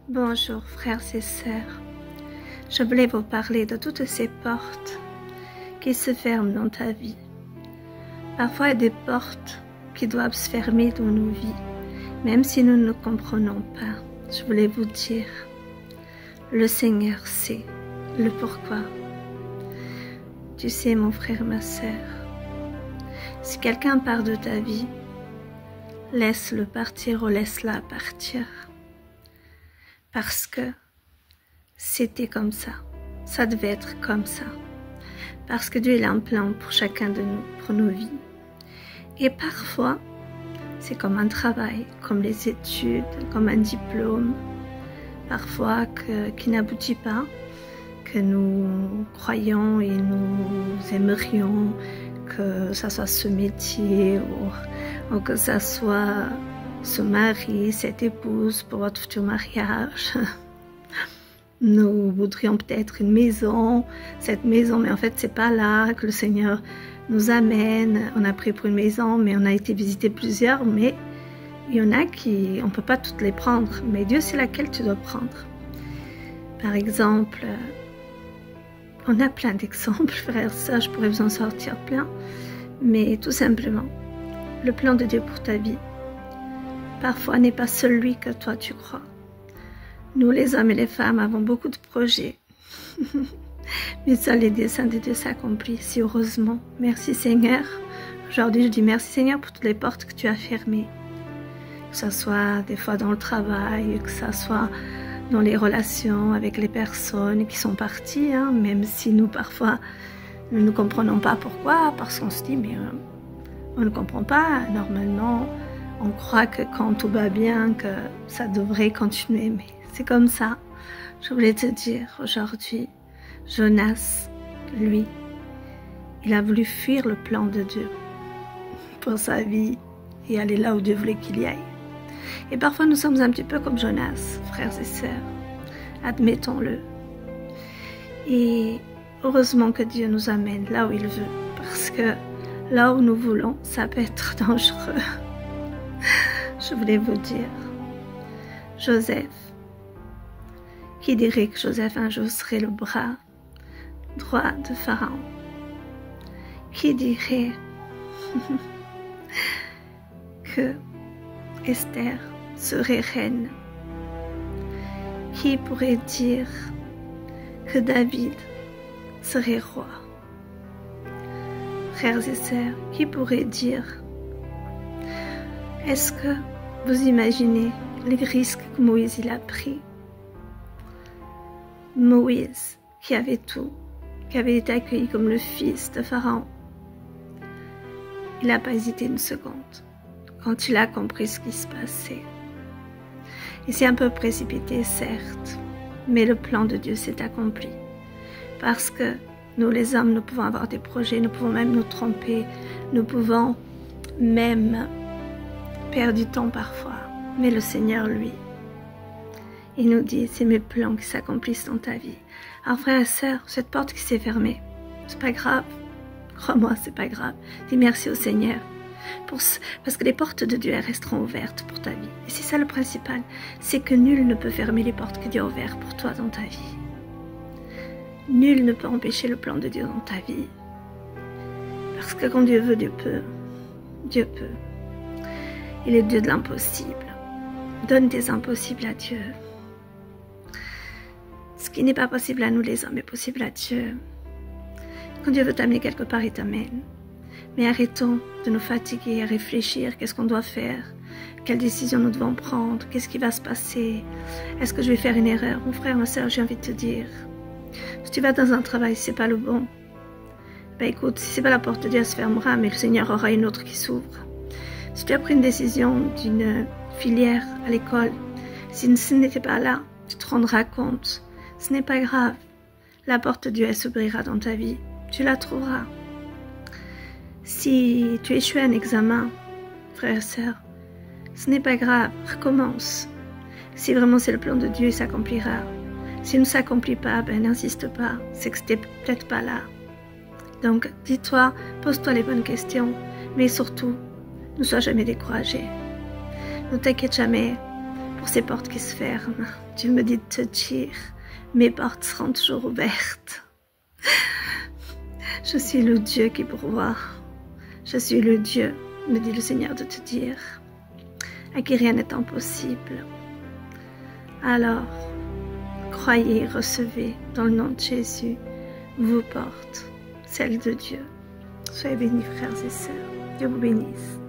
Bonjour frères et sœurs, je voulais vous parler de toutes ces portes qui se ferment dans ta vie. Parfois il y a des portes qui doivent se fermer dans nos vies, même si nous ne comprenons pas. Je voulais vous dire, le Seigneur sait le pourquoi. Tu sais mon frère, ma sœur, si quelqu'un part de ta vie, laisse-le partir ou laisse-la partir. Parce que c'était comme ça devait être comme ça. Parce que Dieu il a un plan pour chacun de nous, pour nos vies. Et parfois, c'est comme un travail, comme les études, comme un diplôme, parfois qui n'aboutit pas, que nous croyons et nous aimerions que ça soit ce métier ou que ça soit ce mari, cette épouse pour votre futur mariage. Nous voudrions peut-être une maison, cette maison, mais en fait c'est pas là que le Seigneur nous amène. On a pris pour une maison, mais on a été visiter plusieurs, mais il y en a qui, on peut pas toutes les prendre, mais Dieu sait laquelle tu dois prendre. Par exemple, on a plein d'exemples, frères, ça je pourrais vous en sortir plein, mais tout simplement, le plan de Dieu pour ta vie, parfois n'est pas celui que toi tu crois. Nous les hommes et les femmes avons beaucoup de projets, mais seuls les desseins de Dieu s'accomplissent, heureusement. Merci Seigneur. Aujourd'hui je dis merci Seigneur pour toutes les portes que tu as fermées, que ce soit des fois dans le travail, que ce soit dans les relations avec les personnes qui sont parties, hein, même si nous parfois nous ne comprenons pas pourquoi, parce qu'on se dit mais on ne comprend pas, normalement on croit que quand tout va bien que ça devrait continuer, mais c'est comme ça. Je voulais te dire aujourd'hui, Jonas, lui, il a voulu fuir le plan de Dieu pour sa vie et aller là où Dieu voulait qu'il y aille. Et parfois nous sommes un petit peu comme Jonas, frères et sœurs, admettons-le. Et heureusement que Dieu nous amène là où il veut, parce que là où nous voulons, ça peut être dangereux. Je voulais vous dire, Joseph, qui dirait que Joseph un jour serait le bras droit de Pharaon? Qui dirait que Esther serait reine? Qui pourrait dire que David serait roi? Frères et sœurs, qui pourrait dire? Est-ce que vous imaginez les risques que Moïse il a pris? Moïse, qui avait tout, qui avait été accueilli comme le fils de Pharaon, il n'a pas hésité une seconde quand il a compris ce qui se passait. Il s'est un peu précipité, certes, mais le plan de Dieu s'est accompli. Parce que nous, les hommes, nous pouvons avoir des projets, nous pouvons même nous tromper, nous pouvons même perdre du temps parfois. Mais le Seigneur, lui, il nous dit, c'est mes plans qui s'accomplissent dans ta vie. Alors frère et sœur, cette porte qui s'est fermée, c'est pas grave. Crois-moi, c'est pas grave. Dis merci au Seigneur. Parce que les portes de Dieu elles resteront ouvertes pour ta vie. Et c'est ça le principal, c'est que nul ne peut fermer les portes que Dieu a ouvertes pour toi dans ta vie. Nul ne peut empêcher le plan de Dieu dans ta vie. Parce que quand Dieu veut, Dieu peut. Dieu peut. Il est Dieu de l'impossible. Donne des impossibles à Dieu. Ce qui n'est pas possible à nous les hommes est possible à Dieu. Quand Dieu veut t'amener quelque part, il t'amène. Mais arrêtons de nous fatiguer à réfléchir, qu'est-ce qu'on doit faire, quelles décisions nous devons prendre, qu'est-ce qui va se passer, est-ce que je vais faire une erreur? Mon frère, ma soeur, j'ai envie de te dire, si tu vas dans un travail, si c'est pas le bon, ben écoute, si c'est pas la porte de Dieu, elle se fermera, mais le Seigneur aura une autre qui s'ouvre. Si tu as pris une décision d'une filière à l'école, si ce n'était pas là, tu te rendras compte. Ce n'est pas grave. La porte de Dieu, elle s'ouvrira dans ta vie. Tu la trouveras. Si tu échoues un examen, frère et sœur, ce n'est pas grave. Recommence. Si vraiment c'est le plan de Dieu, il s'accomplira. S'il ne s'accomplit pas, ben n'insiste pas. C'est que c'était peut-être pas là. Donc, dis-toi, pose-toi les bonnes questions. Mais surtout, ne sois jamais découragé. Ne t'inquiète jamais pour ces portes qui se ferment. Dieu me dit de te dire, mes portes seront toujours ouvertes. Je suis le Dieu qui pourvoit. Je suis le Dieu, me dit le Seigneur de te dire, à qui rien n'est impossible. Alors, croyez et recevez dans le nom de Jésus vos portes, celles de Dieu. Soyez bénis, frères et sœurs. Dieu vous bénisse.